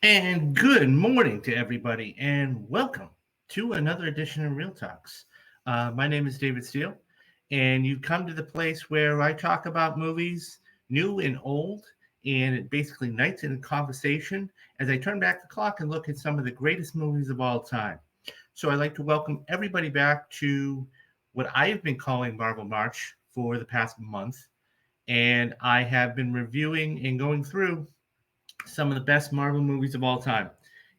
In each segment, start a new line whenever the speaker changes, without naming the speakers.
And good morning to everybody, and welcome to another edition of Real Talks. My name is David Steele, and you've come to the place where I talk about movies, new and old, and it basically nights in conversation as I turn back the clock and look at some of the greatest movies of all time. So I'd like to welcome everybody back to what I have been calling Marvel March for the past month, and I have been reviewing and going through some of the best Marvel movies of all time.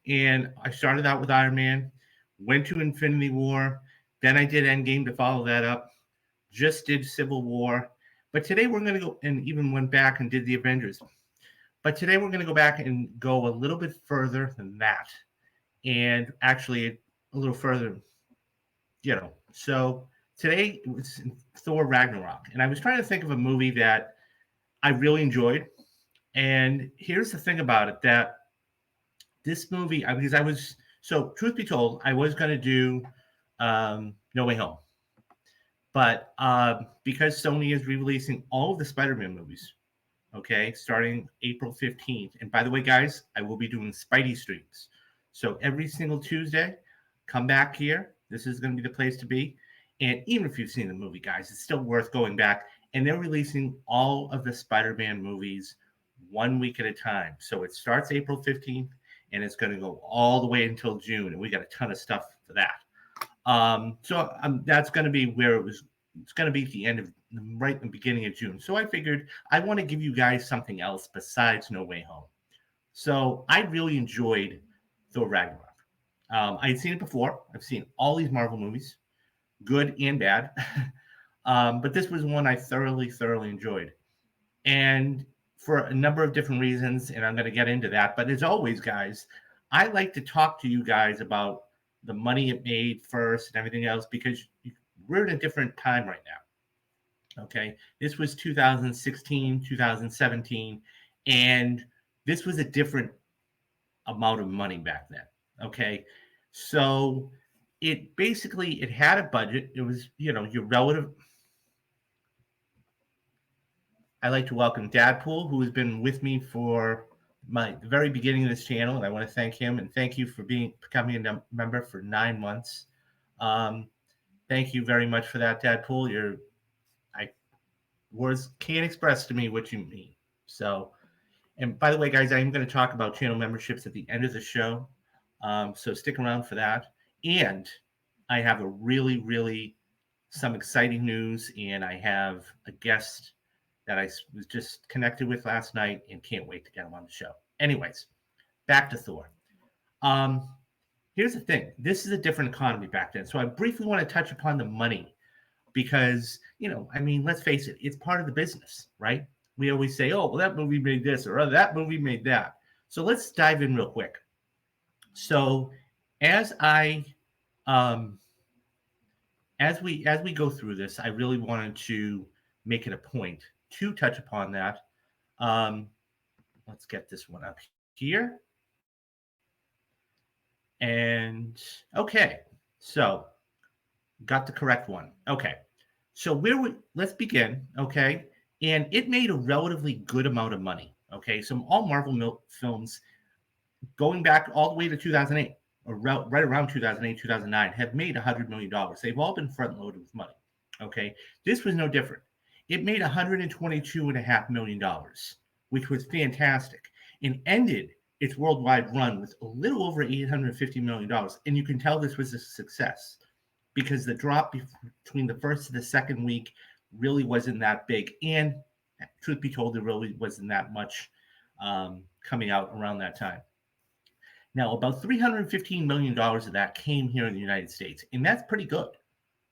And I started out with Iron Man, went to Infinity War, then I did Endgame to follow that up, just did Civil War. But today we're going to go and even went back and did the Avengers. But today we're going to go back and go a little bit further than that. And actually a little further. So today it was Thor Ragnarok. And I was trying to think of a movie that I really enjoyed. And here's the thing about it that this movie, because I was so truth be told, I was going to do No Way Home, but because Sony is re-releasing all of the Spider-Man movies, okay, starting April 15th. And by the way, guys, I will be doing Spidey streams. So every single Tuesday, come back here. This is going to be the place to be. And even if you've seen the movie, guys, it's still worth going back. And they're releasing all of the Spider-Man movies 1 week at a time. So it starts April 15th and it's going to go all the way until June. And we got a ton of stuff for that. So that's going to be where it's going to be at the end of right in the beginning of June. So I figured I want to give you guys something else besides No Way Home. So I really enjoyed Thor Ragnarok. I'd seen it before. I've seen all these Marvel movies, good and bad. But this was one I thoroughly enjoyed. And for a number of different reasons, and I'm going to get into that. But as always, guys, I like to talk to you guys about the money it made first and everything else because we're in a different time right now. Okay. This was 2016, 2017, and this was a different amount of money back then. Okay. So it had a budget. It was, your relative. I'd like to welcome Dadpool, who has been with me for the very beginning of this channel, and I want to thank him and thank you for becoming a member for 9 months. Thank you very much for that, Dadpool. Words can't express to me what you mean. So, and by the way, guys, I am going to talk about channel memberships at the end of the show. So stick around for that. And I have a really some exciting news, and I have a guest that I was just connected with last night and can't wait to get him on the show. Anyways, back to Thor. Here's the thing. This is a different economy back then. So I briefly want to touch upon the money because, let's face it, it's part of the business, right? We always say, oh, well, that movie made this or that movie made that. So let's dive in real quick. So as we go through this, I really wanted to make it a point to touch upon that. Let's get this one up here. And okay, so got the correct one. Okay, so let's begin. Okay, and it made a relatively good amount of money. Okay, so all Marvel films going back all the way to 2008 or right around 2008, 2009 have made $100 million. They've all been front loaded with money. Okay, this was no different. It made $122.5 million, which was fantastic, and ended its worldwide run with a little over $850 million. And you can tell this was a success because the drop between the first and the second week really wasn't that big. And truth be told, there really wasn't that much coming out around that time. Now, about $315 million of that came here in the United States, and that's pretty good,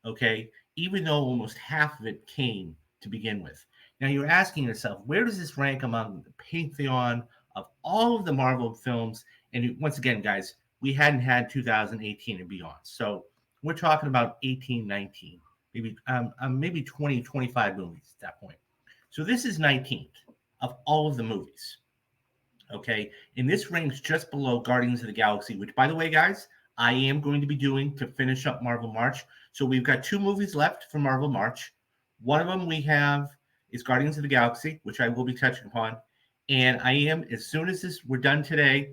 okay, even though almost half of it came to begin with. Now, you're asking yourself, where does this rank among the pantheon of all of the Marvel films? And once again, guys, we hadn't had 2018 and beyond. So we're talking about 18, 19, maybe 20, 25 movies at that point. So this is 19th of all of the movies. Okay, and this ranks just below Guardians of the Galaxy, which, by the way, guys, I am going to be doing to finish up Marvel March. So we've got 2 movies left for Marvel March. One of them we have is Guardians of the Galaxy, which I will be touching upon. And I am, as soon as we're done today,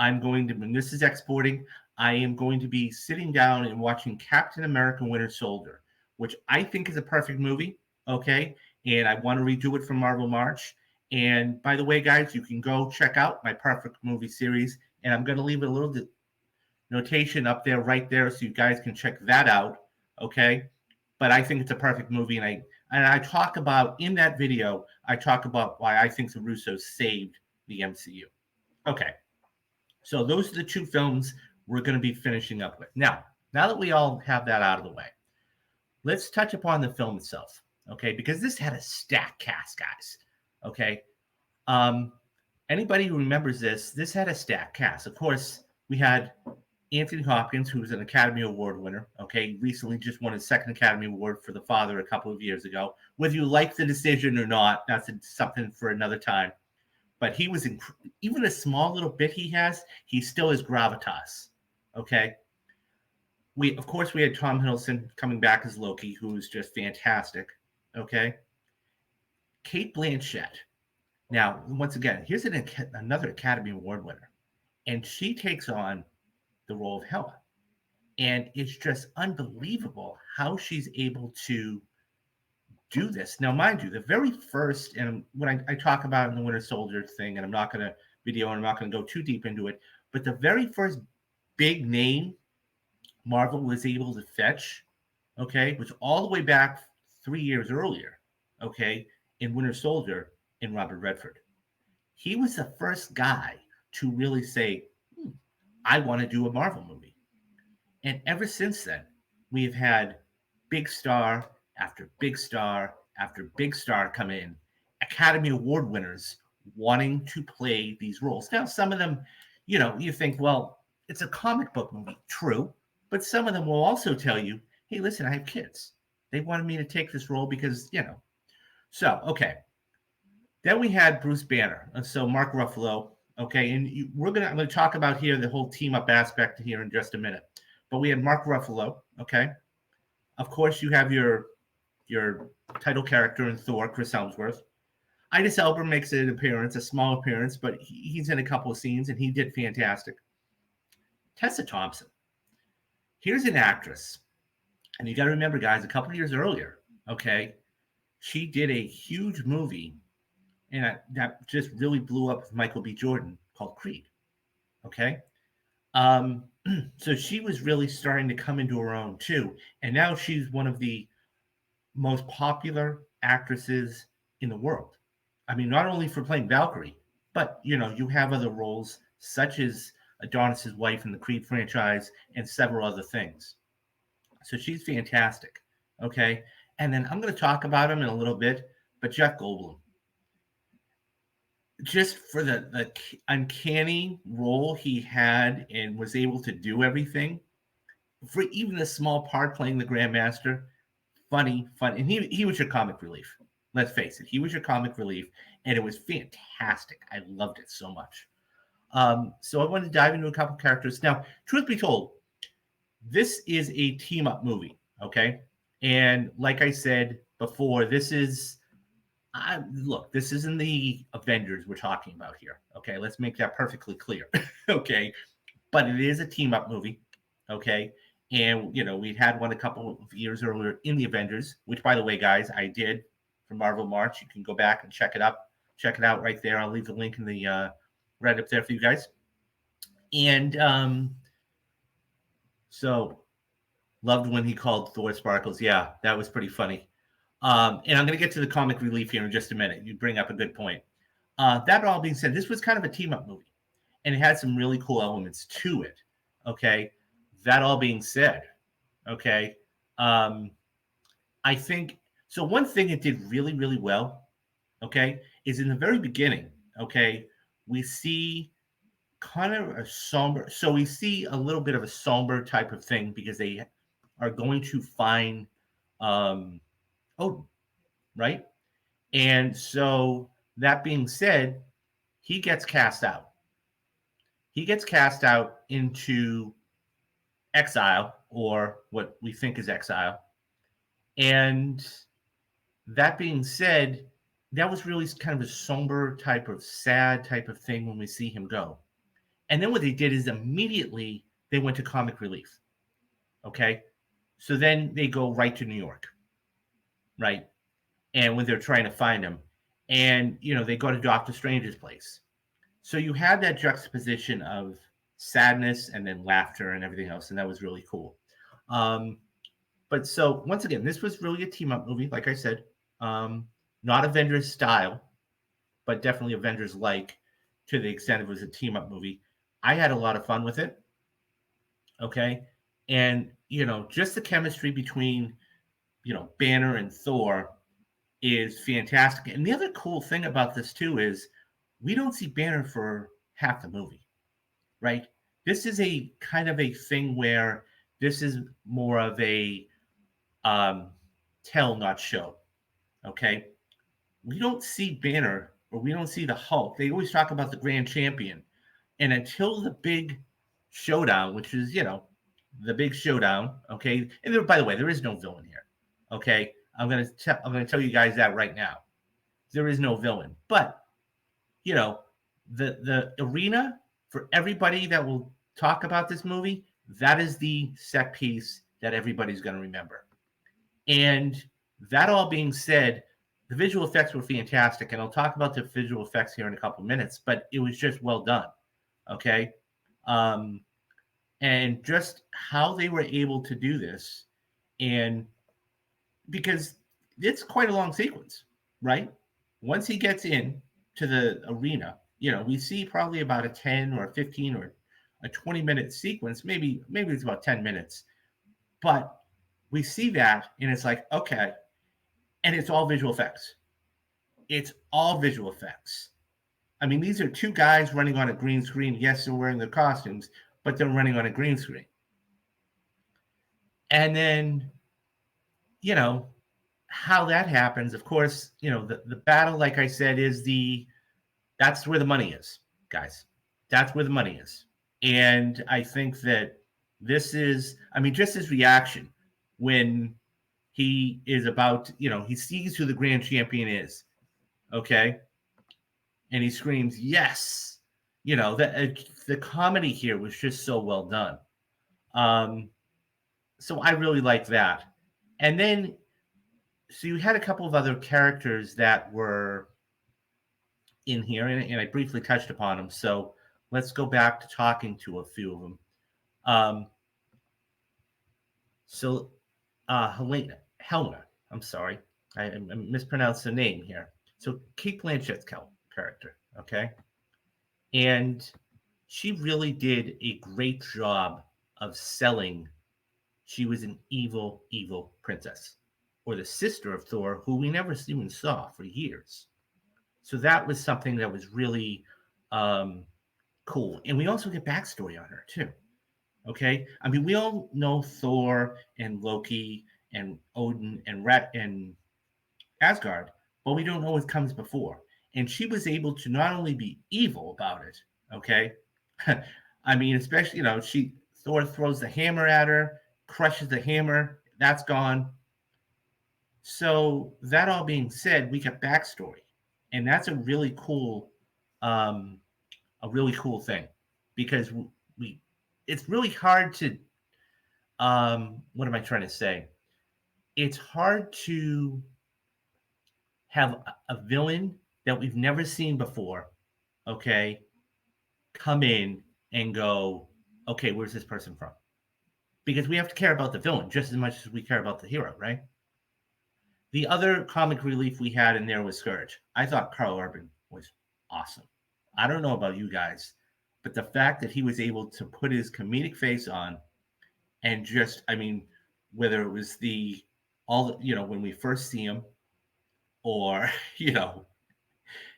I'm going to, when this is exporting, I am going to be sitting down and watching Captain America Winter Soldier, which I think is a perfect movie. Okay. And I want to redo it from Marvel March. And by the way, guys, you can go check out my perfect movie series. And I'm going to leave a little notation up there, right there, so you guys can check that out. Okay. But I think it's a perfect movie. And I talk about in that video, I talk about why I think the Russos saved the MCU. Okay. So those are the two films we're going to be finishing up with. Now that we all have that out of the way, let's touch upon the film itself. Okay. Because this had a stacked cast, guys. Okay. Um, Anybody who remembers this had a stacked cast. Of course, we had Anthony Hopkins, who's an Academy Award winner. Okay, recently just won his second Academy Award for The Father a couple of years ago. Whether you like the decision or not, that's something for another time. But he was even a small little bit he has, he still has gravitas. Okay, we had Tom Hiddleston coming back as Loki, who's just fantastic. Okay, Kate Blanchett. Now, once again, here's another Academy Award winner, and she takes on the role of Hela. And it's just unbelievable how she's able to do this. Now, mind you, the very first, and when I talk about in the Winter Soldier thing, and I'm not going to video and I'm not going to go too deep into it, but the very first big name Marvel was able to fetch, okay, was all the way back 3 years earlier, okay, in Winter Soldier in Robert Redford. He was the first guy to really say, I want to do a Marvel movie. And ever since then, we have had big star after big star after big star come in, Academy Award winners wanting to play these roles. Now, some of them, you think, well, it's a comic book movie. True. But some of them will also tell you, hey, listen, I have kids. They wanted me to take this role because. So, okay. Then we had Bruce Banner. So Mark Ruffalo. Okay. And I'm going to talk about here the whole team up aspect here in just a minute. But we had Mark Ruffalo, okay? Of course, you have your title character in Thor, Chris Hemsworth. Idris Elba makes an appearance, a small appearance, but he's in a couple of scenes, and he did fantastic. Tessa Thompson. Here's an actress, and you got to remember, guys, a couple of years earlier, okay, she did a huge movie, and that just really blew up with Michael B. Jordan called Creed, okay? So she was really starting to come into her own too. And now she's one of the most popular actresses in the world. I mean, not only for playing Valkyrie, but you have other roles such as Adonis's wife in the Creed franchise and several other things. So she's fantastic. Okay. And then I'm going to talk about him in a little bit, but Jeff Goldblum, just for the uncanny role he had and was able to do everything for even a small part playing the Grandmaster, funny, and he was your comic relief. Let's face it, he was your comic relief, and it was fantastic. I loved it so much. So I wanted to dive into a couple characters. Now, truth be told, this is a team up movie, okay? And like I said before, this isn't the Avengers we're talking about here. Okay, let's make that perfectly clear. Okay, but it is a team up movie. Okay, and we'd had one a couple of years earlier in the Avengers, which, by the way, guys, I did for Marvel March. You can go back and check it out right there. I'll leave the link in the right up there for you guys. And so loved when he called Thor Sparkles. Yeah, that was pretty funny. And I'm going to get to the comic relief here in just a minute. You bring up a good point. That all being said, this was kind of a team up movie, and it had some really cool elements to it. Okay. That all being said, okay, I think so. One thing it did really, really well, okay, is in the very beginning, okay, we see kind of a somber, so we see a little bit of a somber type of thing because they are going to find Odin, right? And so that being said, he gets cast out. He gets cast out into exile, or what we think is exile. And that being said, that was really kind of a somber type of sad type of thing when we see him go. And then what they did is immediately they went to comic relief. Okay. So then they go right to New York, right? And when they're trying to find him, and they go to Doctor Strange's place. So you had that juxtaposition of sadness and then laughter and everything else, and that was really cool. Um, but so once again, this was really a team up movie, like I said, um, not Avengers style, but definitely Avengers like to the extent it was a team up movie. I had a lot of fun with it. Okay, and just the chemistry between Banner and Thor is fantastic. And the other cool thing about this too is we don't see Banner for half the movie, right? This is a kind of a thing where this is more of a um, tell, not show. Okay, we don't see Banner or we don't see the Hulk. They always talk about the Grand Champion, and until the big showdown, which is the big showdown. Okay, and there, by the way, there is no villain here. Okay, I'm gonna tell you guys that right now. There is no villain, but you know the arena for everybody that will talk about this movie, that is the set piece that everybody's going to remember. And that all being said, the visual effects were fantastic, and I'll talk about the visual effects here in a couple minutes, but it was just well done. Okay, um, and just how they were able to do this, and because it's quite a long sequence, right? Once he gets in to the arena, we see probably about a 10 or a 15 or a 20-minute sequence, maybe it's about 10 minutes. But we see that and it's like, okay, and it's all visual effects. It's all visual effects. I mean, these are two guys running on a green screen. Yes, they're wearing their costumes, but they're running on a green screen. And then, how that happens, of course, the battle, like I said, that's where the money is, guys. That's where the money is. And I think that this is, I mean, just his reaction when he is about, he sees who the grand champion is, okay? And he screams, yes. The comedy here was just so well done. So I really like that. And then, so you had a couple of other characters that were in here, and I briefly touched upon them. So let's go back to talking to a few of them. So Helena, I'm sorry, I mispronounced the name here. So Kate Blanchett's character, okay? And she really did a great job of selling she was an evil, evil princess, or the sister of Thor, who we never even saw for years. So that was something that was really cool. And we also get backstory on her, too. Okay? I mean, we all know Thor and Loki and Odin and and Asgard, but we don't know what comes before. And she was able to not only be evil about it, okay? I mean, especially, Thor throws the hammer at her, crushes the hammer, that's gone. So that all being said, we got backstory, and that's um, a really cool thing, because we it's really hard to what am I trying to say? It's hard to have a villain that we've never seen before, okay, come in and go, okay, where's this person from? Because we have to care about the villain just as much as we care about the hero, right? The other comic relief we had in there was Scourge. I thought Carl Urban was awesome. I don't know about you guys, but the fact that he was able to put his comedic face on and just, I mean, whether it was when we first see him, or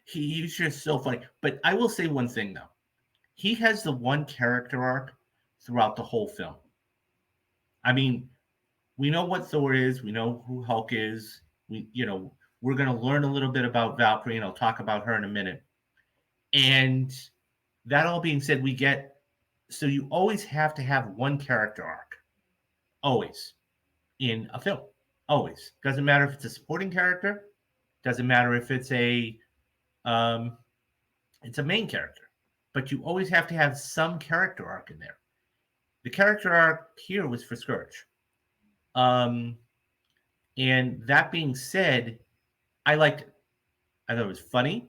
he's just so funny. But I will say one thing though, he has the one character arc throughout the whole film. I mean, we know what Thor is, we know who Hulk is, we're going to learn a little bit about Valkyrie, and I'll talk about her in a minute. And that all being said, so you always have to have one character arc, always, in a film. Always. Doesn't matter if it's a supporting character, doesn't matter if it's a main character.
but you always have to have some character arc in there. The character arc here was for Scourge. Um, and that being said, I liked it. I thought it was funny.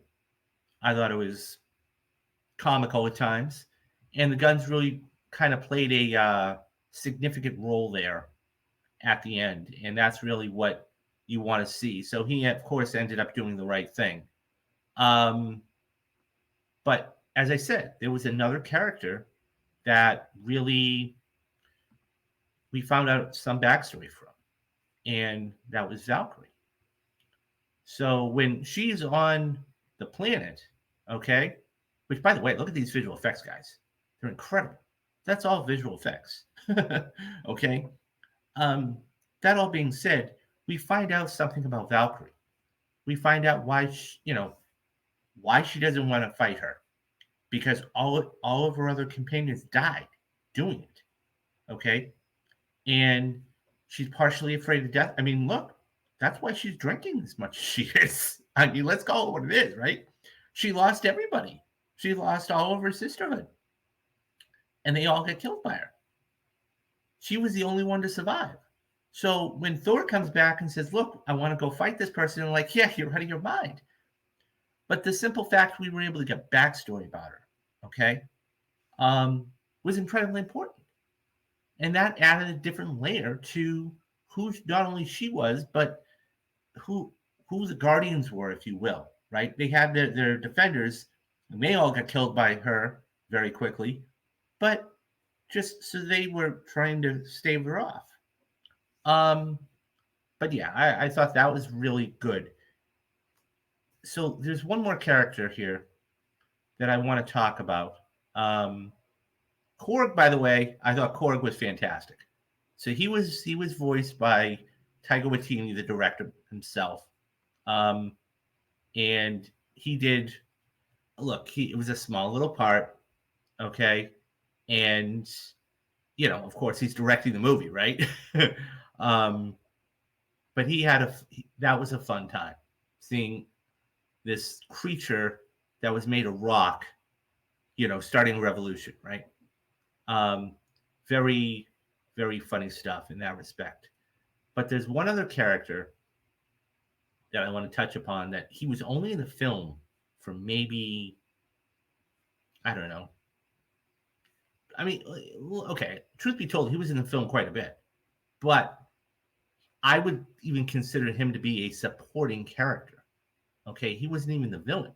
I thought it was comical at times, and the guns really kind of played a significant role there at the end, and that's really what you want to see. So he, of course, ended up doing the right thing. Um, but as I said, there was another character that really we found out some backstory from, and that was Valkyrie. So when she's on the planet, okay, which by the way, look at these visual effects, guys. They're incredible. That's all visual effects. Okay. Um, that all being said, we find out something about Valkyrie. We find out why why she doesn't want to fight her, because all of her other companions died doing it. Okay, and she's partially afraid of death. I mean, look, that's why she's drinking as much as she is. I mean, let's call it what it is, right? She lost everybody. She lost all of her sisterhood, and they all got killed by her. She was the only one to survive. So when Thor comes back and says, "Look, I want to go fight this person," I'm like, "Yeah, you're out of your mind." But the simple fact we were able to get backstory about her, okay, was incredibly important, and that added a different layer to who not only she was, but who the Guardians were, if you will. Right? They had their defenders, and they all got killed by her very quickly, but just so they were trying to stave her off. Um, but yeah, I thought that was really good. So there's one more character here that I want to talk about. Um, Korg, by the way, I thought Korg was fantastic. So he was voiced by Taika Waititi, the director himself, and he did. Look, it was a small little part, okay, and of course, he's directing the movie, right? um, but that was a fun time seeing this creature that was made of rock, starting a revolution, right? Um, very, very funny stuff in that respect. But there's one other character that I want to touch upon that he was only in the film for maybe, I don't know. I mean, okay, truth be told, he was in the film quite a bit, but I would even consider him to be a supporting character. Okay, he wasn't even the villain.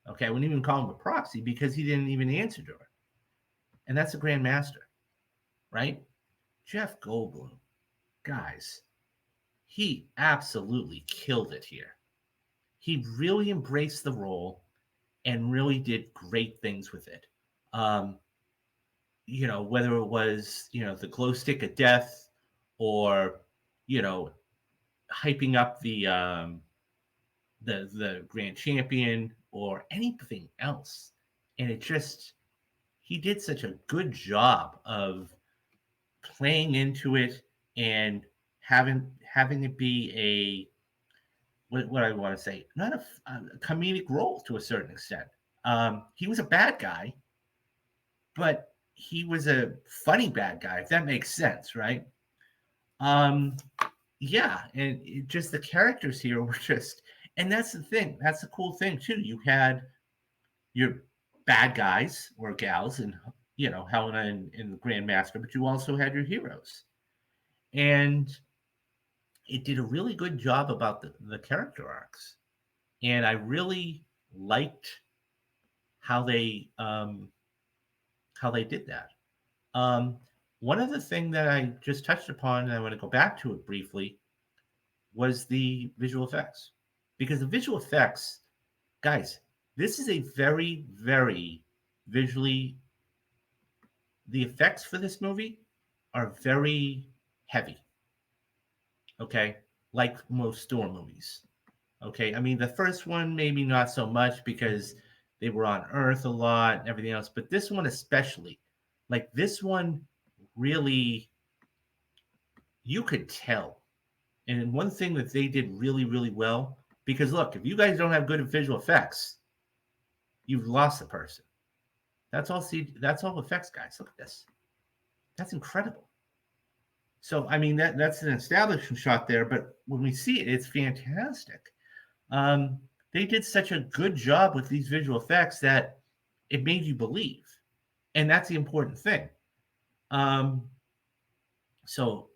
Okay, I wouldn't even call him a proxy because he didn't even answer to her. And that's the Grand Master, right? Jeff Goldblum, guys, he absolutely killed it here. He really embraced the role and really did great things with it. Whether it was, the glow stick of death or, hyping up the grand champion or anything else. And he did such a good job of playing into it and having it be what I want to say, not a comedic role to a certain extent. He was a bad guy, but he was a funny bad guy, if that makes sense, right? Yeah, and just the characters here were and that's the thing. That's the cool thing too. You had your bad guys or gals, and Helena and the Grandmaster, but you also had your heroes, and it did a really good job about the character arcs, and I really liked how they did that. One other thing that I just touched upon, and I want to go back to it briefly, was the visual effects. Because the visual effects, guys, this is a very, very visually, the effects for this movie are very heavy. Okay. Like most Thor movies. Okay. I mean, the first one, maybe not so much because they were on Earth a lot and everything else. But this one, especially, like this one, really, you could tell. And one thing that they did really, really well, because look, if you guys don't have good visual effects, you've lost the person. That's all effects, guys. Look at this. That's incredible. So I mean that's an establishing shot there, but when we see it, it's fantastic. Um, they did such a good job with these visual effects that it made you believe, and that's the important thing. Um, so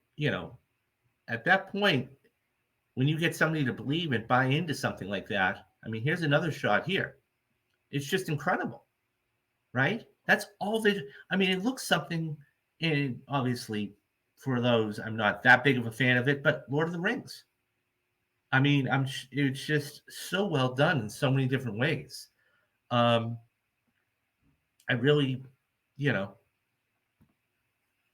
at that point, when you get somebody to believe and buy into something like that, I mean, here's another shot here. It's just incredible, right? That's all they. I mean, it looks something, and obviously, for those, I'm not that big of a fan of it, but Lord of the Rings. I mean, it's just so well done in so many different ways. Um, I really, you know,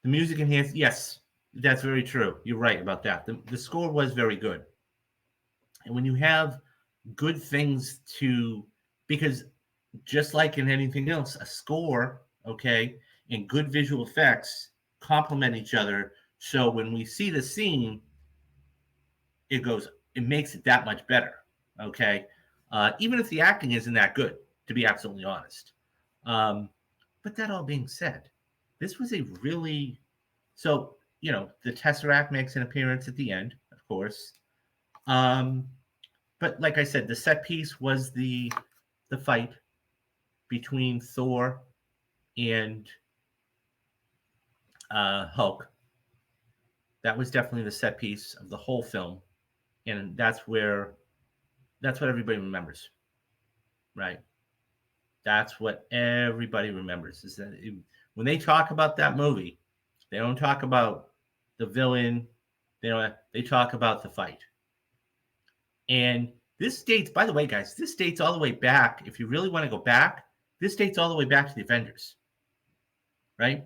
the music enhanced. Yes, that's very true. You're right about that. The score was very good, and when you have good things to, because just like in anything else, a score, okay, and good visual effects complement each other. So when we see the scene, it makes it that much better, okay? Even if the acting isn't that good, to be absolutely honest. Um, but that all being said, this was a really, so, the Tesseract makes an appearance at the end, of course. Um, but like I said, the set piece was the fight between Thor and Hulk. That was definitely the set piece of the whole film, and that's what everybody remembers, right? That's what everybody remembers is that when they talk about that movie, they don't talk about the villain. They talk about the fight. And this dates, by the way, guys, this dates all the way back. If you really want to go back, this dates all the way back to the Avengers, right?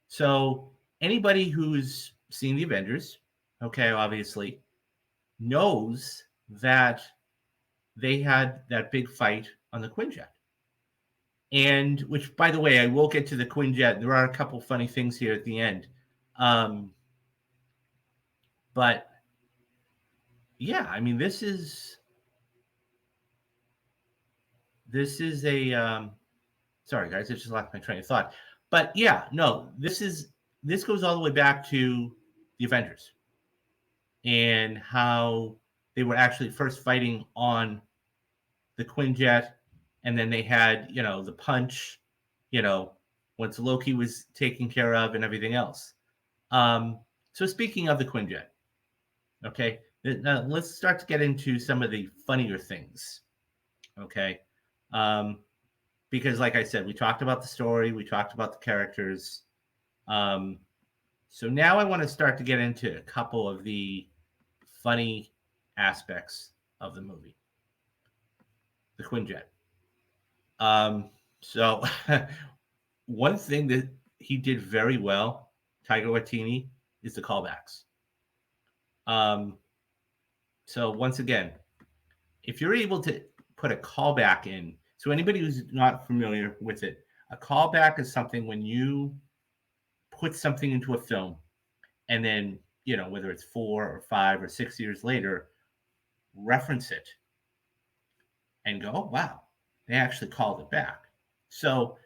So anybody who's seen the Avengers, okay, obviously, knows that they had that big fight on the Quinjet. And which, by the way, I will get to the Quinjet. There are a couple funny things here at the end. Um, but yeah, I mean, this is a sorry guys, I just lost my train of thought. But yeah, no, this goes all the way back to the Avengers and how they were actually first fighting on the Quinjet, and then they had the punch, you know, once Loki was taken care of and everything else. Um, so speaking of the Quinjet, okay, now let's start to get into some of the funnier things, okay? Um, because like I said, we talked about the story, we talked about the characters. Um, so now I want to start to get into a couple of the funny aspects of the movie, the Quinjet. So one thing that he did very well, Tiger Watini, is the callbacks. Um, so once again, if you're able to put a callback in, so anybody who's not familiar with it, a callback is something when you put something into a film and then, whether it's 4 or 5 or 6 years later, reference it and go, oh, wow, they actually called it back. So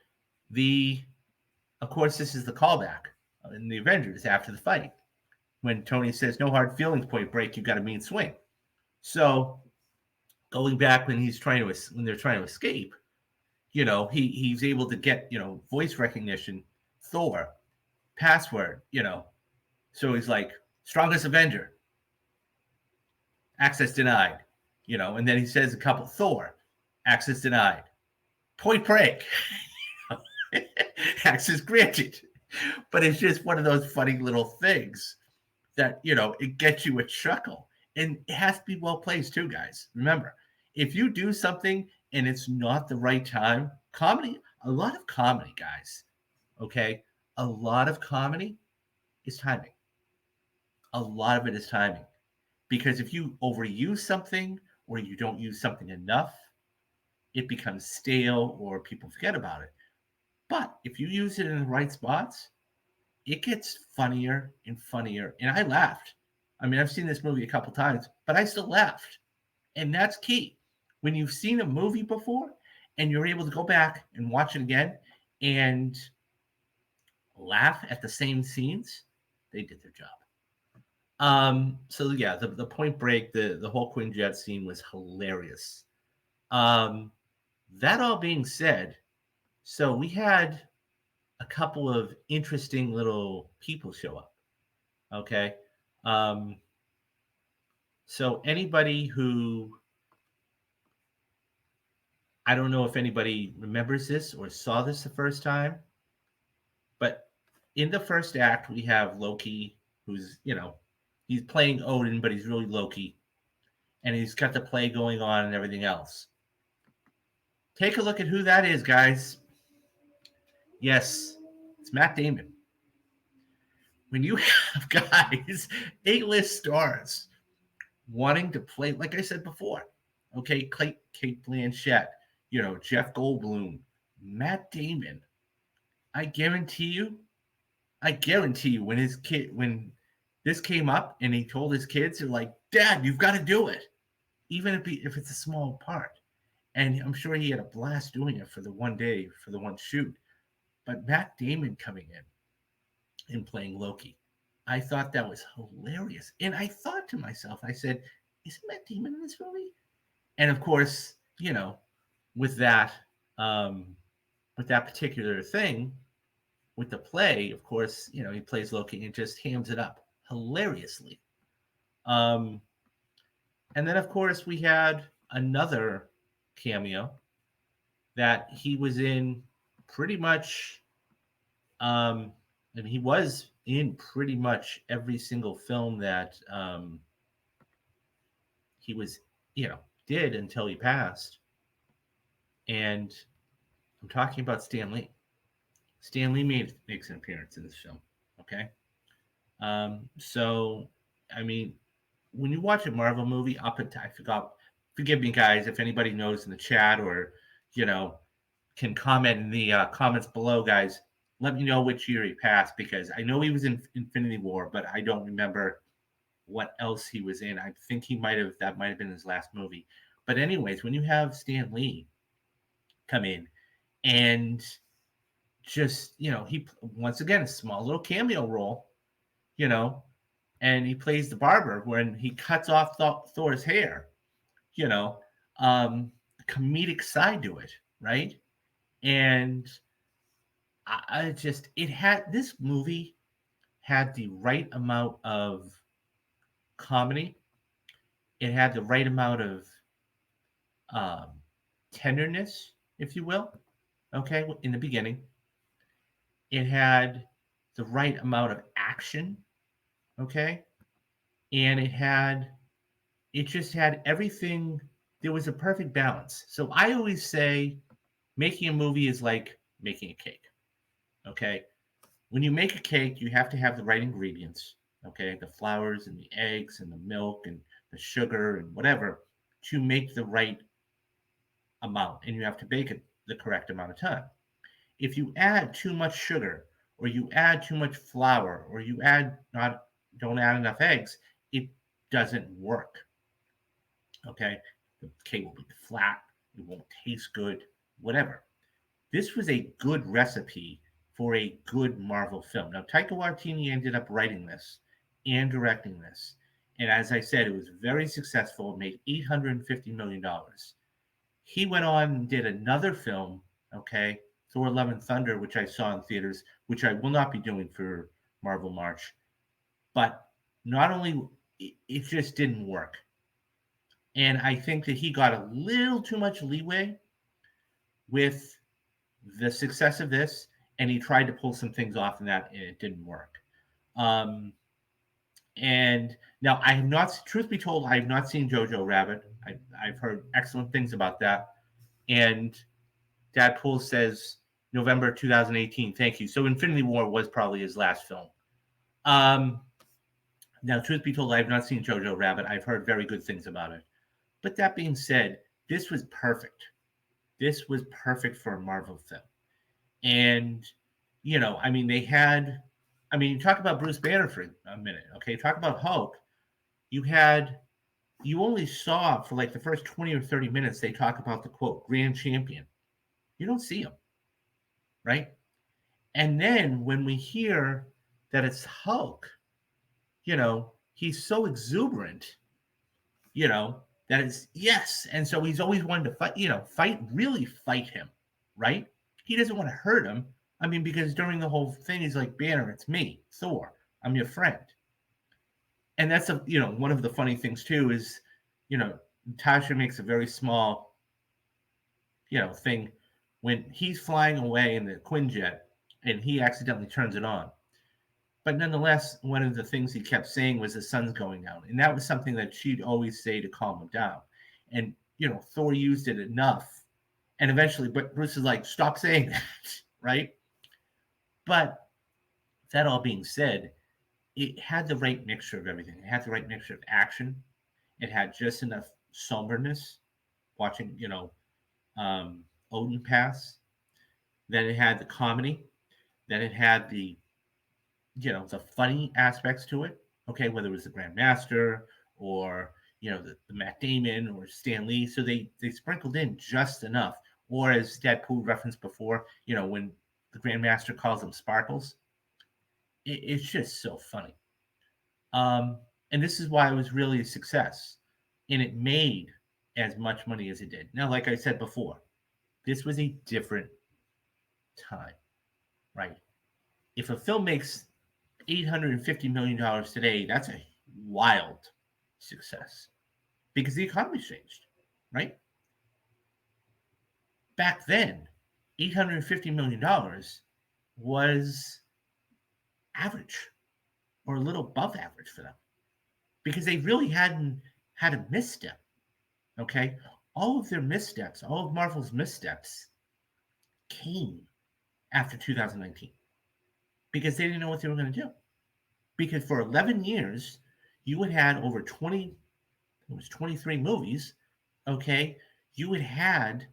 of course, this is the callback in the Avengers after the fight when Tony says, no hard feelings, Point Break, you got a mean swing. So going back when they're trying to escape, he's able to get, voice recognition, Thor, password, so he's like, strongest Avenger, access denied, and then he says a couple, Thor, access denied, Point Break, access granted. But it's just one of those funny little things that, it gets you a chuckle. And it has to be well placed too, guys. Remember, if you do something and it's not the right time, a lot of comedy, guys, okay? A lot of comedy is timing. A lot of it is timing. Because if you overuse something or you don't use something enough, it becomes stale or people forget about it. But if you use it in the right spots, it gets funnier and funnier. And I laughed. I mean, I've seen this movie a couple times, but I still laughed. And that's key. When you've seen a movie before and you're able to go back and watch it again,
and laugh at the same scenes, they did their job. So yeah, the Point Break, the whole Quinjet scene was hilarious. Um, that all being said, so we had a couple of interesting little people show up. Okay. Um, so anybody who, I don't know if anybody remembers this or saw this the first time, but in the first act, we have Loki, who's, he's playing Odin, but he's really Loki. And he's got the play going on and everything else. Take a look at who that is, guys. Yes, it's Matt Damon. When you have guys, A-list stars, wanting to play, like I said before, okay, Kate Blanchett, Jeff Goldblum, Matt Damon, I guarantee you, when this came up and he told his kids, they're like, Dad, you've got to do it, even if it's a small part. And I'm sure he had a blast doing it for the one day, for the one shoot. But Matt Damon coming in and playing Loki, I thought that was hilarious. And I thought to myself, I said, is Matt Damon in this movie? And of course, with that, with that particular thing, with the play, of course, he plays Loki and just hams it up hilariously. And then, of course, we had another cameo that he was in pretty much, and he was in pretty much every single film that he was, did until he passed. And I'm talking about Stan Lee. Stan Lee makes an appearance in this film. Okay. So, I mean, when you watch a Marvel movie, forgive me, guys, if anybody knows in the chat or, can comment in the comments below, guys. Let me know which year he passed, because I know he was in Infinity War, but I don't remember what else he was in. I think that might have been his last movie. But anyways, when you have Stan Lee come in and just, he, once again, a small little cameo role, and he plays the barber when he cuts off Thor's hair, comedic side to it, right? And this movie had the right amount of comedy. It had the right amount of um, tenderness, if you will, okay, in the beginning. It had the right amount of action, okay, and it just had everything. There was a perfect balance. So I always say making a movie is like making a cake, okay? When you make a cake, you have to have the right ingredients, okay? The flours and the eggs and the milk and the sugar and whatever, to make the right amount, and you have to bake it the correct amount of time. If you add too much sugar, or you add too much flour, or you don't add enough eggs, it doesn't work. Okay, the cake will be flat, it won't taste good, whatever. This was a good recipe for a good Marvel film. Now, Taika Waititi ended up writing this and directing this, and as I said, it was very successful. It made $850 million. He went on and did another film, okay, Thor: Love and Thunder, which I saw in theaters, which I will not be doing for Marvel March. But not only, it just didn't work. And I think that he got a little too much leeway with the success of this, and he tried to pull some things off in that, and it didn't work. And now, I have not, truth be told, I have not seen Jojo Rabbit. I've heard excellent things about that. And Dad Pool says November 2018. Thank you. So Infinity War was probably his last film. Now, truth be told, I have not seen Jojo Rabbit. I've heard very good things about it. But that being said, this was perfect. This was perfect for a Marvel film. And, you talk about Bruce Banner for a minute, okay? Talk about Hulk. You only saw for like the first 20 or 30 minutes, they talk about the quote, grand champion. You don't see him. right? And then when we hear that it's Hulk, he's so exuberant, that it's yes. And so he's always wanted to fight, really fight him, right? He doesn't want to hurt him. I mean, because during the whole thing, he's like, Banner, it's me, Thor. I'm your friend. And that's one of the funny things too is, Tasha makes a very small, thing when he's flying away in the Quinjet and he accidentally turns it on. But nonetheless, one of the things he kept saying was the sun's going down. And that was something that she'd always say to calm him down. And, Thor used it enough. And eventually, but Bruce is like, stop saying that, right? But that all being said, it had the right mixture of everything. It had the right mixture of action. It had just enough somberness watching, Odin pass. Then it had the comedy. Then it had the funny aspects to it. Okay, whether it was the Grand Master or the Matt Damon or Stan Lee. So they sprinkled in just enough. Or as Deadpool referenced before, when the Grand Master calls them sparkles, it's just so funny. And this is why it was really a success. And it made as much money as it did. Now, like I said before, this was a different time, right? If a film makes $850 million today, that's a wild success because the economy changed, right? Back then, $850 million was average or a little above average for them because they really hadn't had a misstep. Okay. All of their missteps, all of Marvel's missteps came after 2019 because they didn't know what they were going to do. Because for 11 years, you had over 20, it was 23 movies. Okay. You had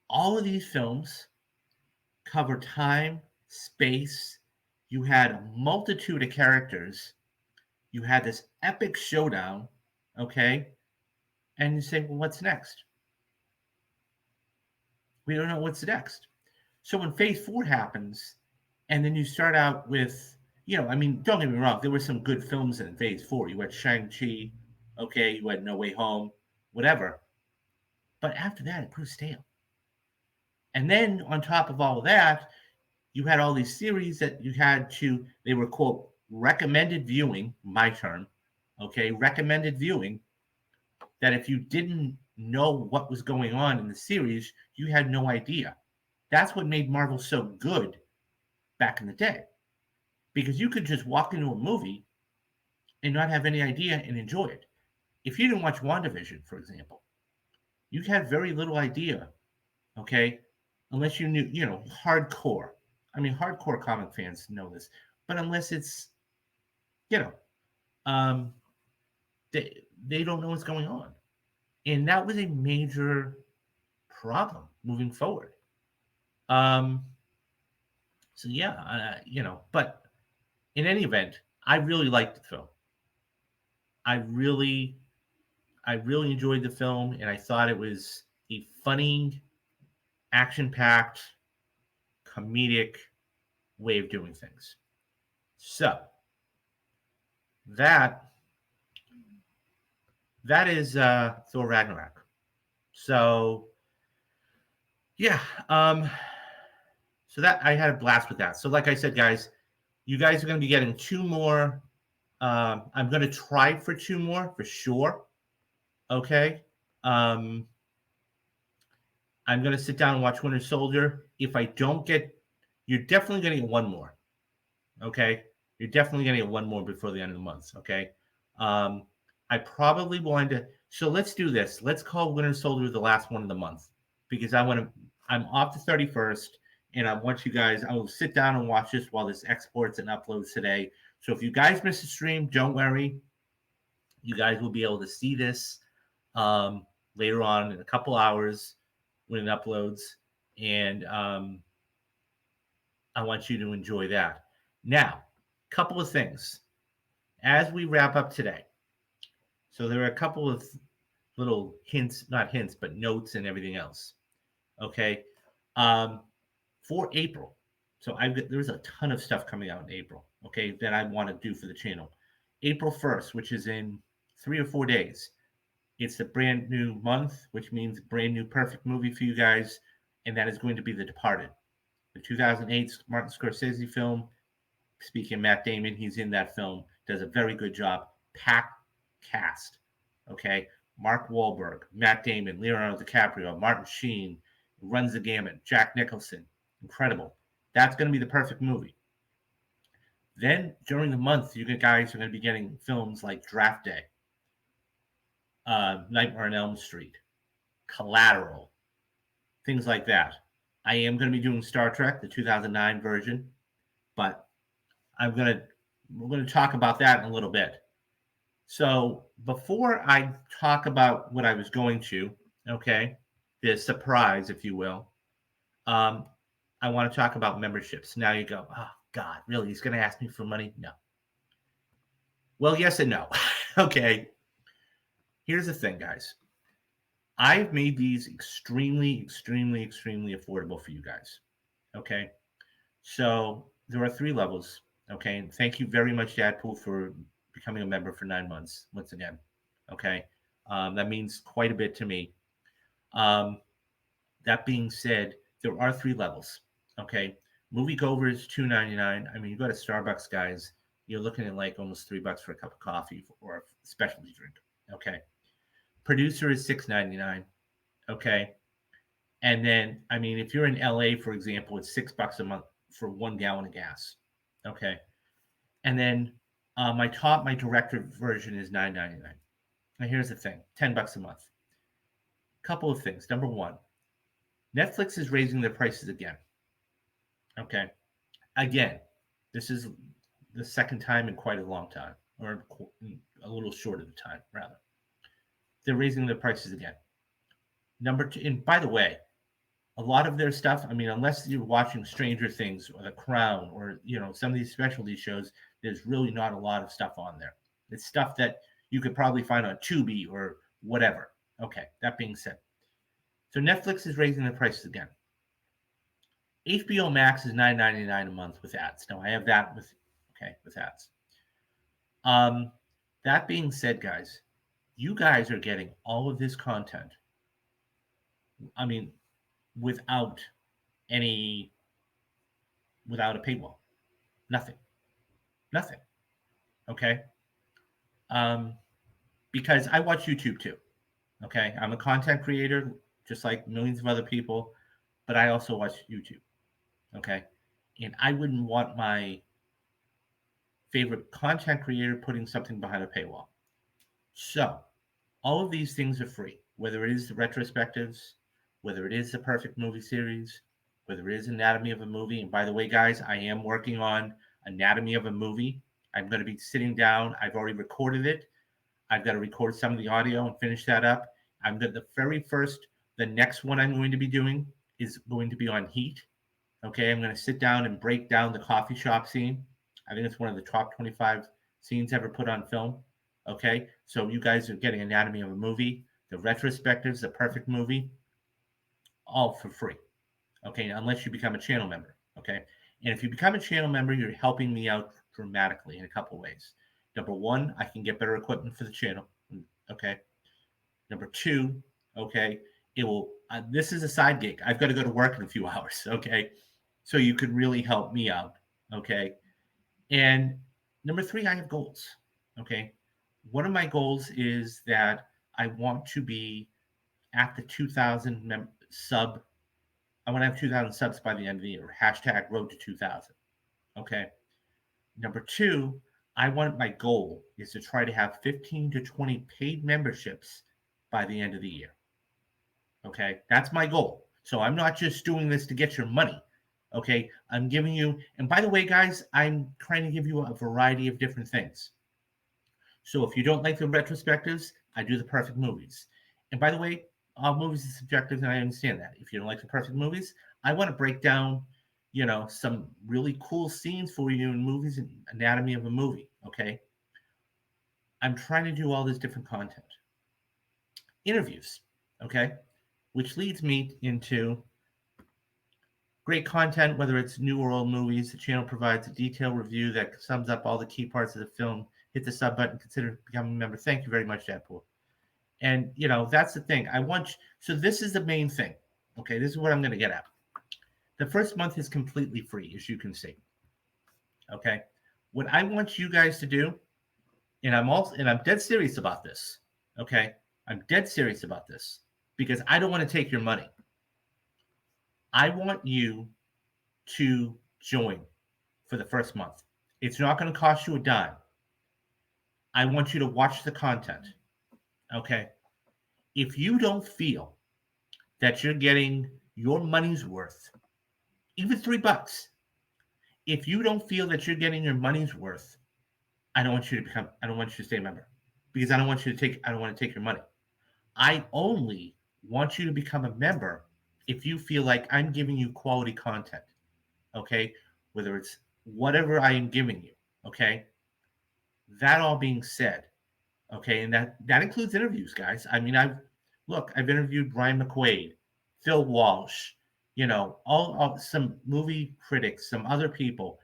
all of these films cover time, space. You had a multitude of characters. You had this epic showdown. Okay. And you say, well, what's next? We don't know what's next. So when phase 4 happens, and then you start out with, I mean, don't get me wrong, there were some good films in phase 4. You had Shang-Chi, okay, you had No Way Home, whatever. But after that, it grew stale. And then on top of all of that, you had all these series that you had to, they were, quote, recommended viewing, my term, okay, recommended viewing, that if you didn't know what was going on in the series, you had no idea. That's what made Marvel so good back in the day. Because you could just walk into a movie and not have any idea and enjoy it. If you didn't watch WandaVision, for example, you had very little idea, okay, unless you knew, hardcore. I mean, hardcore comic fans know this, but unless it's, you know, um, they don't know what's going on. And that was a major problem moving forward. Um, so yeah, but in any event, I really liked the film. I really, I really enjoyed the film, and I thought it was a funny, action-packed, comedic way of doing things. So that that is Thor Ragnarok. So yeah, so that I had a blast with that. So like I said, guys, you guys are going to be getting 2 more. I'm going to try for 2 more for sure. Okay. Um, I'm going to sit down and watch Winter Soldier. If I don't get, you're definitely going to get 1 more. Okay. You're definitely going to get 1 more before the end of the month. Okay. Um, I probably want to. So let's do this. Let's call Winter Soldier the last one of the month because I'm off the 31st and I want you guys, I will sit down and watch this while this exports and uploads today. So if you guys miss the stream, don't worry. You guys will be able to see this later on in a couple hours when it uploads. And I want you to enjoy that. Now, a couple of things as we wrap up today. So there are a couple of little hints, not hints, but notes and everything else. Okay. for April. So there's a ton of stuff coming out in April, okay, that I want to do for the channel. April 1st, which is in 3 or 4 days, it's a brand new month, which means brand new perfect movie for you guys, and that is going to be The Departed, the 2008 Martin Scorsese film. Speaking of Matt Damon, he's in that film, does a very good job. Packed cast, okay? Mark Wahlberg, Matt Damon, Leonardo DiCaprio, Martin Sheen, runs the gamut. Jack Nicholson, incredible. That's going to be the perfect movie. Then during the month, you guys are going to be getting films like Draft Day, Nightmare on Elm Street, Collateral, things like that. I am going to be doing Star Trek, the 2009 version, but we're going to talk about that in a little bit. So before I talk about what I was going to, okay, the surprise, if you will, I want to talk about memberships. Now you go, oh God, really? He's going to ask me for money? No. Well, yes and no. Okay. Here's the thing, guys. I've made these extremely, extremely, extremely affordable for you guys. Okay. So there are 3 levels. Okay. And thank you very much, Dadpool, for becoming a member for 9 months once again. Okay. That means quite a bit to me. That being said, there are 3 levels. Okay. Moviegoer is $2.99. I mean, you go to Starbucks, guys, you're looking at like almost $3 for a cup of coffee or a specialty drink. Okay. Producer is $6.99. Okay. And then, I mean, if you're in LA, for example, it's $6 a month for 1 gallon of gas. Okay. And then my director version is $9.99. Now here's the thing: $10 a month. Couple of things. Number one, Netflix is raising their prices again. Okay. Again, this is the second time in quite a long time, or a little short of the time, rather. They're raising their prices again. Number two, and by the way, a lot of their stuff, I mean, unless you're watching Stranger Things or The Crown or, some of these specialty shows, there's really not a lot of stuff on there. It's stuff that you could probably find on Tubi or whatever. Okay, that being said. So Netflix is raising the prices again. HBO Max is $9.99 a month with ads. Now I have that with ads. That being said, guys, you guys are getting all of this content. I mean, without a paywall. Nothing. Okay. Because I watch YouTube too. Okay. I'm a content creator, just like millions of other people, but I also watch YouTube. Okay. And I wouldn't want my favorite content creator putting something behind a paywall. So all of these things are free, whether it is the retrospectives, whether it is the perfect movie series, whether it is Anatomy of a Movie. And by the way, guys, I am working on Anatomy of a Movie. I'm going to be sitting down. I've already recorded it. I've got to record some of the audio and finish that up. The next one I'm going to be doing is going to be on Heat. Okay, I'm going to sit down and break down the coffee shop scene. I think it's one of the top 25 scenes ever put on film. Okay, so you guys are getting Anatomy of a Movie, the retrospectives, the perfect movie, all for free. Okay, unless you become a channel member. Okay, and if you become a channel member, you're helping me out dramatically in a couple ways. Number one, I can get better equipment for the channel. Okay. Number two, okay, it will. This is a side gig. I've got to go to work in a few hours. Okay, so you could really help me out. Okay, and number three, I have goals. Okay, one of my goals is that I want to be at the 2,000 sub. I want to have 2,000 subs by the end of the year. Hashtag road to 2,000. Okay. Number two, my goal is to try to have 15 to 20 paid memberships by the end of the year. Okay. That's my goal. So I'm not just doing this to get your money. Okay. I'm giving you, and by the way, guys, I'm trying to give you a variety of different things. So if you don't like the retrospectives, I do the perfect movies. And by the way, all movies are subjective, and I understand that. If you don't like the perfect movies, I want to break down, some really cool scenes for you in movies and Anatomy of a Movie. Okay. I'm trying to do all this different content. Interviews. Okay. Which leads me into
Great content, whether it's new or old movies. The channel provides a detailed review that sums up all the key parts of the film. Hit the sub button, consider becoming a member. Thank you very much, Deadpool. And that's the thing. So this is the main thing. Okay, this is what I'm going to get at. The first month is completely free, as you can see. Okay, what I want you guys to do, and I'm dead serious about this. Okay, I'm dead serious about this because I don't want to take your money. I want you to join for the first month. It's not going to cost you a dime. I want you to watch the content. Okay, if you don't feel that you're getting your money's worth, even $3, if you don't feel that you're getting your money's worth, I don't want you to stay a member because I don't want to take your money. I only want you to become a member if you feel like I'm giving you quality content. Okay, whether it's whatever I am giving you. Okay, that all being said, okay, and that includes interviews, guys. I mean, I've interviewed Brian McQuaid, Phil Walsh, all some movie critics, some other people,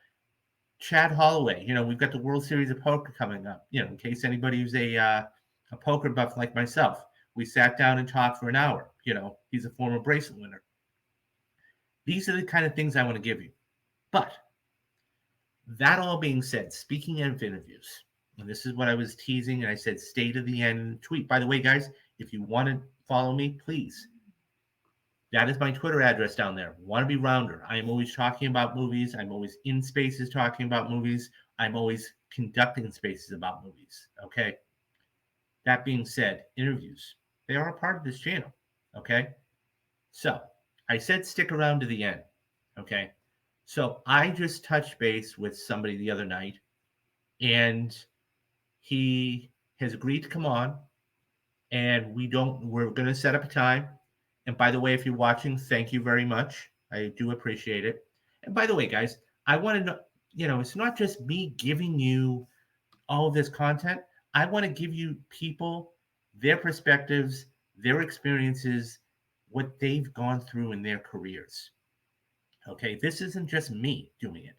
Chad Holloway. We've got the World Series of Poker coming up. In case anybody who's a poker buff like myself, we sat down and talked for an hour. He's a former bracelet winner. These are the kind of things I want to give you. But that all being said, speaking of interviews, and this is what I was teasing, and I said stay to the end tweet. By the way, guys, if you want to follow me, please. That is my Twitter address down there. Want to be Rounder. I am always talking about movies. I'm always in spaces talking about movies. I'm always conducting spaces about movies. Okay. That being said, interviews, they are a part of this channel. Okay. So I said stick around to the end. Okay. So I just touched base with somebody the other night, and he has agreed to come on, and we're going to set up a time. And by the way, if you're watching, thank you very much. I do appreciate it. And by the way, guys, I want to know, it's not just me giving you all of this content. I want to give you people, their perspectives, their experiences, what they've gone through in their careers. Okay, this isn't just me doing it.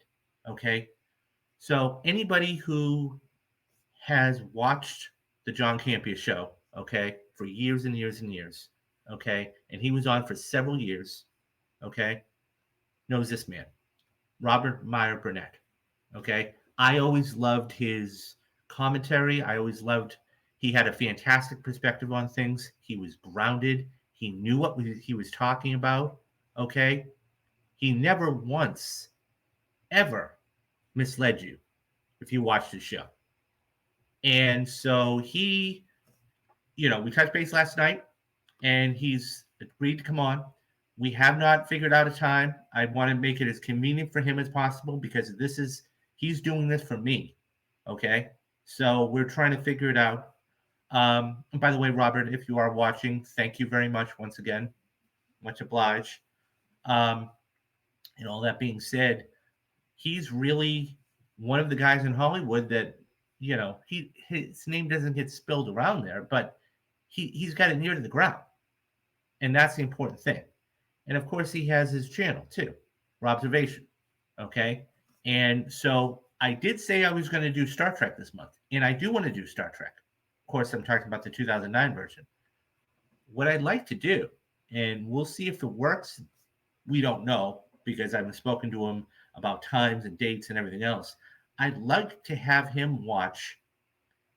Okay, so anybody who has watched the John Campea show, okay, for years and years and years, okay, and he was on for several years, okay, knows this man, Robert Meyer Burnett, okay. I always loved his commentary. He had a fantastic perspective on things. He was grounded. He knew what he was talking about, okay. He never once, ever misled you if you watched his show. And so we touched base last night, and he's agreed to come on. We have not figured out a time. I want to make it as convenient for him as possible because he's doing this for me. Okay. So we're trying to figure it out. And by the way, Robert, if you are watching, thank you very much once again. Much obliged. And all that being said, he's really one of the guys in Hollywood that, his name doesn't get spilled around there, but he's got it near to the ground. And that's the important thing. And of course, he has his channel too, Robservation. Okay. And so I did say I was going to do Star Trek this month, and I do want to do Star Trek. Of course, I'm talking about the 2009 version. What I'd like to do, and we'll see if it works, we don't know because I haven't spoken to him about times and dates and everything else. I'd like to have him watch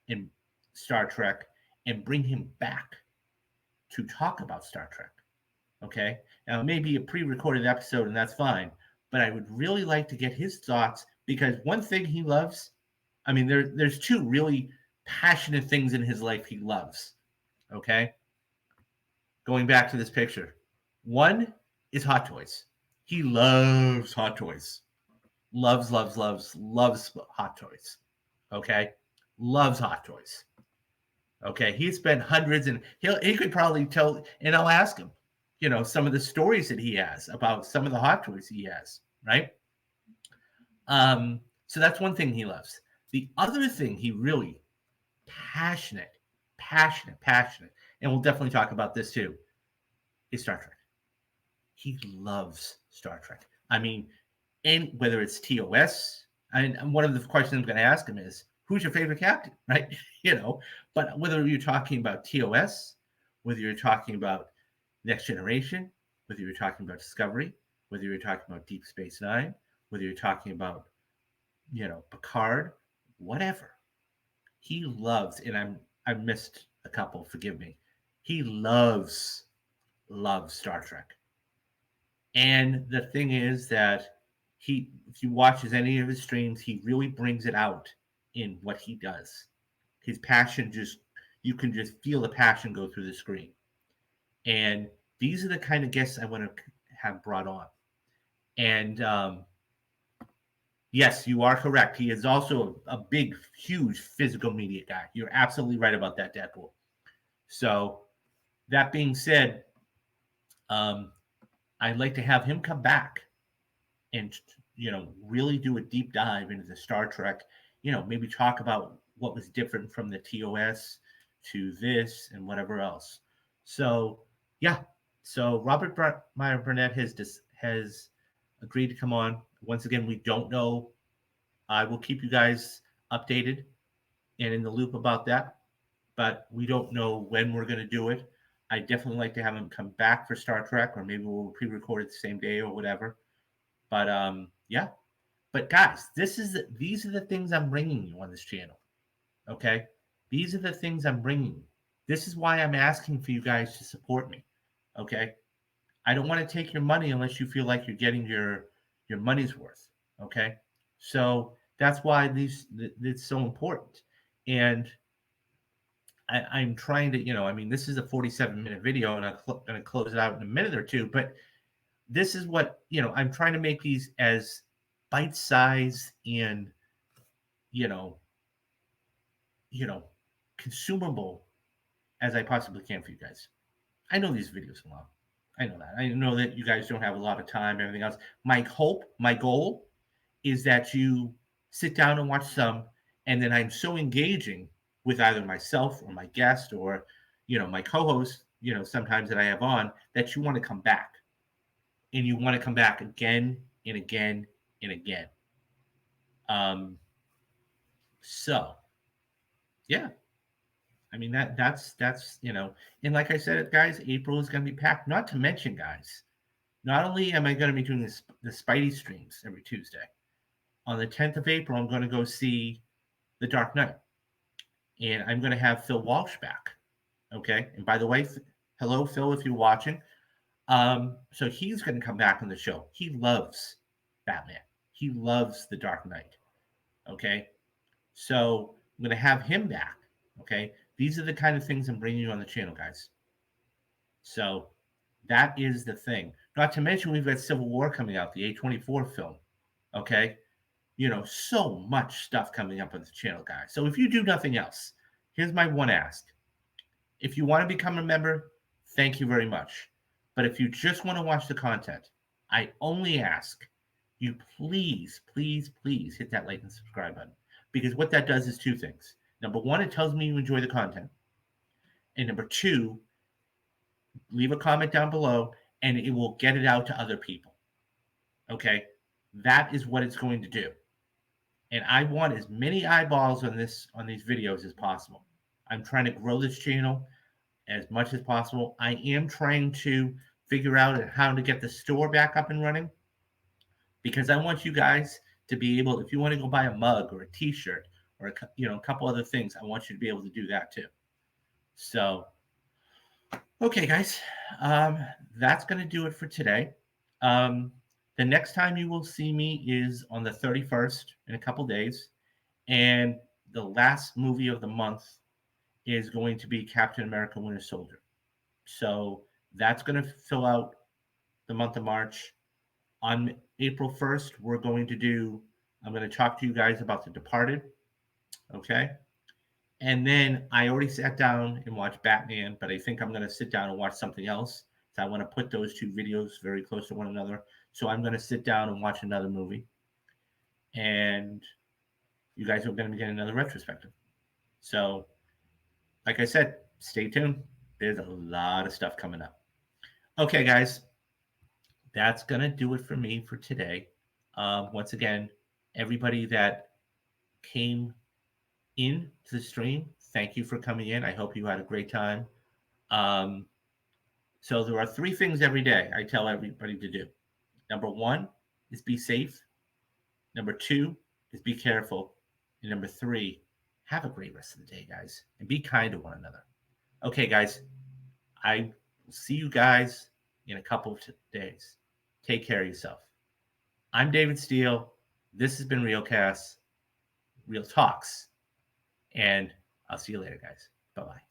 in Star Trek and bring him back to talk about Star Trek. Okay. Now, it may be a pre-recorded episode, and that's fine, but I would really like to get his thoughts because one thing he loves, I mean, there's two really passionate things in his life he loves. Okay. Going back to this picture, one is hot toys. He loves hot toys. Loves hot toys. Okay. Loves hot toys. Okay. He spent hundreds, and he could probably tell, and I'll ask him, some of the stories that he has about some of the hot toys he has, right? So that's one thing he loves. The other thing he really passionate, and we'll definitely talk about this too, is Star Trek. He loves Star Trek.
I mean, and whether it's TOS, and one of the questions I'm going to ask him is, who's your favorite captain, right? But whether you're talking about TOS, whether you're talking about Next Generation, whether you're talking about Discovery, whether you're talking about Deep Space Nine, whether you're talking about, Picard, whatever. He loves, and I missed a couple, forgive me. He loves Star Trek. And the thing is that if you watch any of his streams, he really brings it out in what he does. His passion you can just feel the passion go through the screen. And these are the kind of guests I want to have brought on. And yes, you are correct. He is also a big, huge physical media guy. You're absolutely right about that, Deadpool. So that being said, I'd like to have him come back and really do a deep dive into the Star Trek. Maybe talk about what was different from the TOS to this and whatever else. So yeah, so Robert Meyer Burnett has agreed to come on. Once again, we don't know. I will keep you guys updated and in the loop about that, but we don't know when we're going to do it. I definitely like to have him come back for Star Trek, or maybe we'll pre-record it the same day or whatever. But yeah. But guys, these are the things I'm bringing you on this channel. Okay, these are the things I'm bringing you. This is why I'm asking for you guys to support me. Okay, I don't want to take your money unless you feel like you're getting your money's worth. Okay, so that's why it's so important. And I'm trying to, this is a 47-minute video, and I'm going to close it out in a minute or two. But this is what I'm trying to make these as bite-sized and you know consumable as I possibly can for you guys. I know these videos are long. I know that. I know that you guys don't have a lot of time, everything else. My goal is that you sit down and watch some, and then I'm so engaging with either myself or my guest or, my co-host, sometimes that I have on, that you want to come back. And you want to come back again and again and again. So yeah, I mean that's and like I said, guys, April is going to be packed. Not to mention, guys, not only am I going to be doing the Spidey streams every Tuesday, on the 10th of April, I'm going to go see The Dark Knight, and I'm going to have Phil Walsh back. Okay, and by the way, hello Phil, if you're watching. So he's going to come back on the show. He loves Batman. He loves The Dark Knight. Okay, so I'm going to have him back. Okay, these are the kind of things I'm bringing you on the channel, guys. So that is the thing. Not to mention, we've got Civil War coming out, the A24 film. Okay, so much stuff coming up on the channel, guys. So if you do nothing else, here's my one ask. If you want to become a member, thank you very much. But if you just want to watch the content, I only ask you please, please, please hit that like and subscribe button. Because what that does is two things. Number one, it tells me you enjoy the content. And number two, leave a comment down below and it will get it out to other people. Okay? That is what it's going to do. And I want as many eyeballs on these videos as possible. I'm trying to grow this channel as much as possible. I am trying to figure out how to get the store back up and running, because I want you guys to be able, if you want to go buy a mug or a T-shirt or a couple other things, I want you to be able to do that too. So, okay, guys, that's going to do it for today. The next time you will see me is on the 31st in a couple days, and the last movie of the month is going to be Captain America: Winter Soldier. So that's going to fill out the month of March. On April 1st, I'm going to talk to you guys about The Departed. Okay. And then I already sat down and watched Batman, but I think I'm going to sit down and watch something else. So I want to put those two videos very close to one another. So I'm going to sit down and watch another movie. And you guys are going to be getting another retrospective. So, like I said, stay tuned. There's a lot of stuff coming up. Okay, guys. that's going to do it for me for today. Once again, everybody that came in to the stream, thank you for coming in. I hope you had a great time. Um, so there are 3 things every day I tell everybody to do. Number 1 is be safe. Number 2 is be careful. And number 3, have a great rest of the day, guys, and be kind to one another. Okay, guys, I will see you guys in a couple of days. Take care of yourself. I'm David Steele. This has been Realcast, Real Talks, and I'll see you later, guys. Bye-bye.